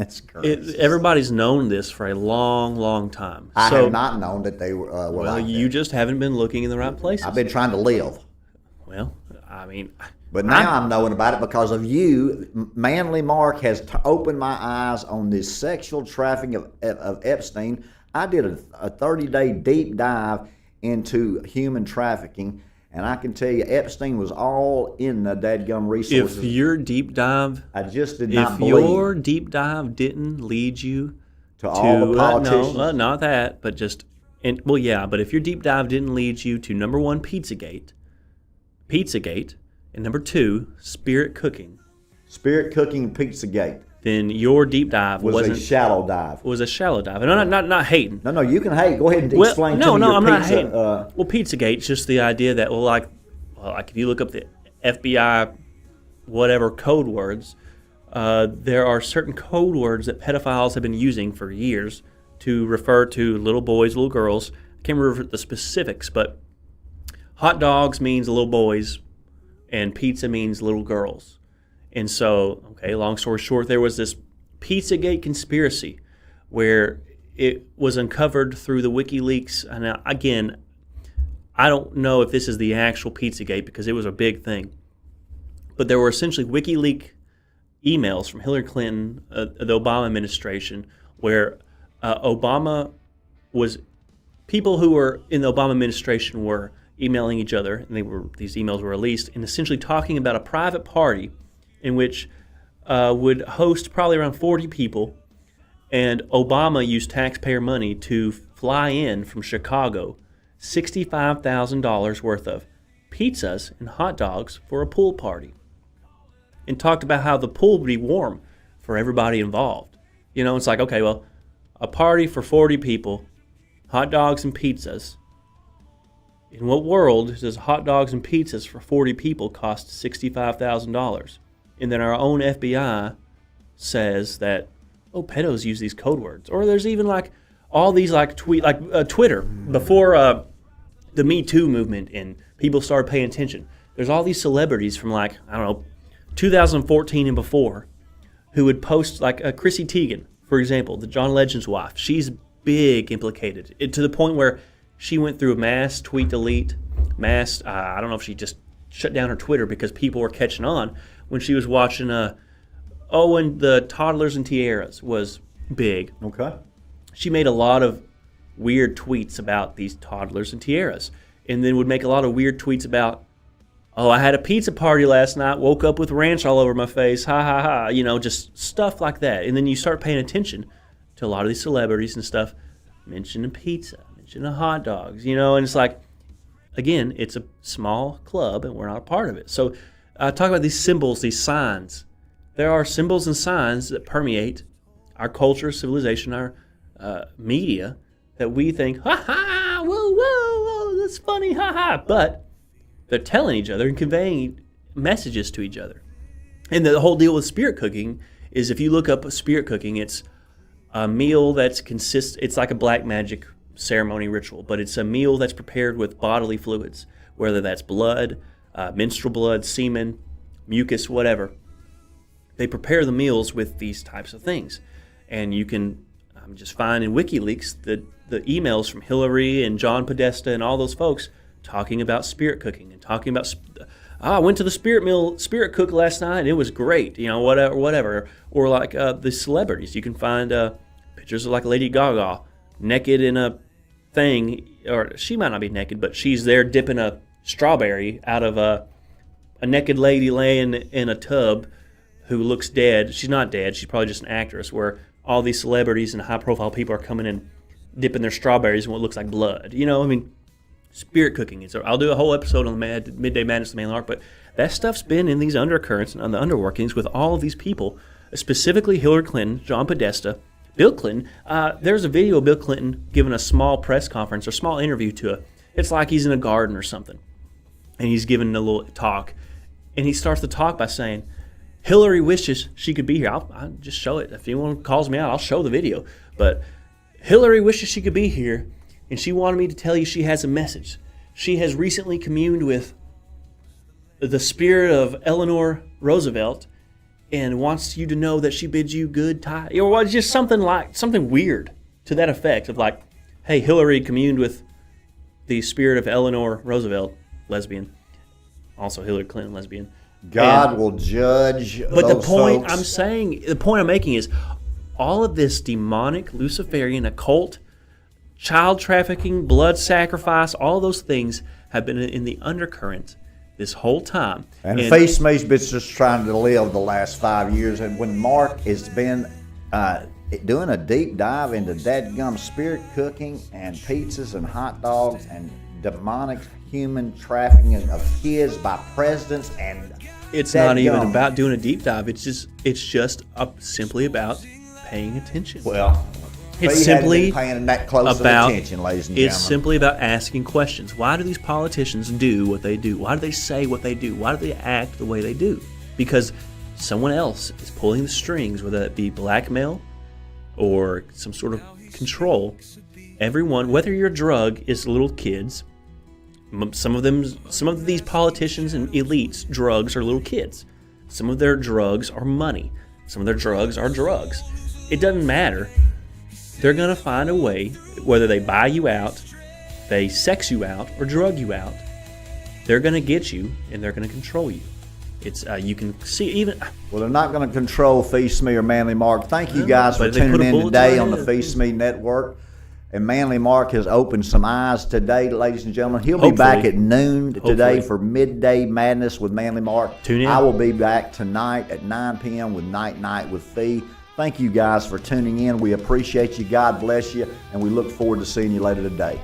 everybody's known this for a long time. I have not known that they were. Well, like you that. just haven't been looking in the right places. I've been trying to live. Well, I mean, but now I'm knowing about it because of you. Manly Mark has opened my eyes on this sexual trafficking of Epstein. I did a 30-day deep dive into human trafficking. And I can tell you, Epstein was all in the dadgum resources. If your deep dive, I just did not believe. If your deep dive didn't lead you to all the politicians, no, not that, but just, but if your deep dive didn't lead you to number one, Pizzagate, and number two, Spirit Cooking, Pizzagate. Then your deep dive was a shallow dive. Was a shallow dive, and I'm not hating. No, you can hate. Go ahead and explain. No, I'm not hating. Pizzagate's just the idea that like if you look up the FBI, whatever code words, there are certain code words that pedophiles have been using for years to refer to little boys, little girls. I can't remember the specifics, but hot dogs means little boys, and pizza means little girls. And so, long story short, there was this Pizzagate conspiracy where it was uncovered through the WikiLeaks. And again, I don't know if this is the actual Pizzagate because it was a big thing. But there were essentially WikiLeaks emails from Hillary Clinton, the Obama administration, where people who were in the Obama administration were emailing each other, and these emails were released, and essentially talking about a private party in which would host probably around 40 people, and Obama used taxpayer money to fly in from Chicago $65,000 worth of pizzas and hot dogs for a pool party, and talked about how the pool would be warm for everybody involved. It's like, okay, well, a party for 40 people, hot dogs and pizzas. In what world does hot dogs and pizzas for 40 people cost $65,000? And then our own FBI says that, pedos use these code words. Or there's even like all these Twitter before the Me Too movement and people started paying attention. There's all these celebrities from 2014 and before who would post Chrissy Teigen, for example, the John Legend's wife. She's big implicated to the point where she went through a mass tweet delete, I don't know if she just shut down her Twitter because people were catching on when she was watching when the Toddlers and Tiaras was big. Okay. She made a lot of weird tweets about these toddlers and tiaras, and then would make a lot of weird tweets about, I had a pizza party last night, woke up with ranch all over my face, ha ha ha, just stuff like that. And then you start paying attention to a lot of these celebrities and stuff, mentioning pizza, mentioning hot dogs, and it's like, again, it's a small club and we're not a part of it. So talk about these symbols, these signs. There are symbols and signs that permeate our culture, civilization, our media, that we think, ha ha, whoa, whoa, whoa, that's funny, ha ha. But they're telling each other and conveying messages to each other. And the whole deal with spirit cooking is, if you look up spirit cooking, it's a meal it's like a black magic ceremony ritual, but it's a meal that's prepared with bodily fluids, whether that's blood, menstrual blood, semen, mucus, whatever. They prepare the meals with these types of things. And you can just find in WikiLeaks the emails from Hillary and John Podesta and all those folks talking about spirit cooking and talking about, I went to the spirit cook last night and it was great, whatever. Or the celebrities. You can find pictures of Lady Gaga naked in a thing, or she might not be naked, but she's there dipping a strawberry out of a naked lady laying in a tub who looks dead. She's not dead. She's probably just an actress, where all these celebrities and high-profile people are coming in, dipping their strawberries in what looks like blood. Spirit cooking. I'll do a whole episode on the Midday Madness, the Mail Arc, but that stuff's been in these undercurrents and on the underworkings with all of these people, specifically Hillary Clinton, John Podesta, Bill Clinton. There's a video of Bill Clinton giving a small press conference or small interview it's like he's in a garden or something, and he's giving a little talk, and he starts the talk by saying, Hillary wishes she could be here. I'll just show it. If anyone calls me out, I'll show the video. But Hillary wishes she could be here, and she wanted me to tell you she has a message. She has recently communed with the spirit of Eleanor Roosevelt and wants you to know that she bids you good time. Or just something weird to that effect of hey, Hillary communed with the spirit of Eleanor Roosevelt, lesbian. Also Hillary Clinton, lesbian. God will judge. But those folks. the point I'm making is, all of this demonic, Luciferian, occult, child trafficking, blood sacrifice, all those things have been in the undercurrent this whole time. And Phee Smee's been just trying to live the last 5 years. And when Mark has been doing a deep dive into dadgum spirit cooking and pizzas and hot dogs and demonic human trafficking of kids by presidents, and it's not even about doing a deep dive. It's just simply about paying attention. Well, it's simply paying that close about attention, ladies and gentlemen. It's simply about asking questions. Why do these politicians do what they do? Why do they say what they do? Why do they act the way they do? Because someone else is pulling the strings, whether that be blackmail or some sort of control. Everyone, whether your drug is little kids, some of these politicians and elites' drugs are little kids. Some of their drugs are money. Some of their drugs are drugs. It doesn't matter. they're going to find a way, whether they buy you out, they sex you out, or drug you out, they're going to get you and they're going to control you. It's you can see even. Well, they're not going to control Phee Smee or Manly Mark. Thank you guys for but they put tuning a in bullet today to on my the head. Phee Smee Network. And Manly Mark has opened some eyes today, ladies and gentlemen. He'll be back Hopefully. at noon today Hopefully. for Midday Madness with Manly Mark. Tune in. I will be back tonight at 9 p.m. with Night with Phee. Thank you guys for tuning in. We appreciate you. God bless you. And we look forward to seeing you later today.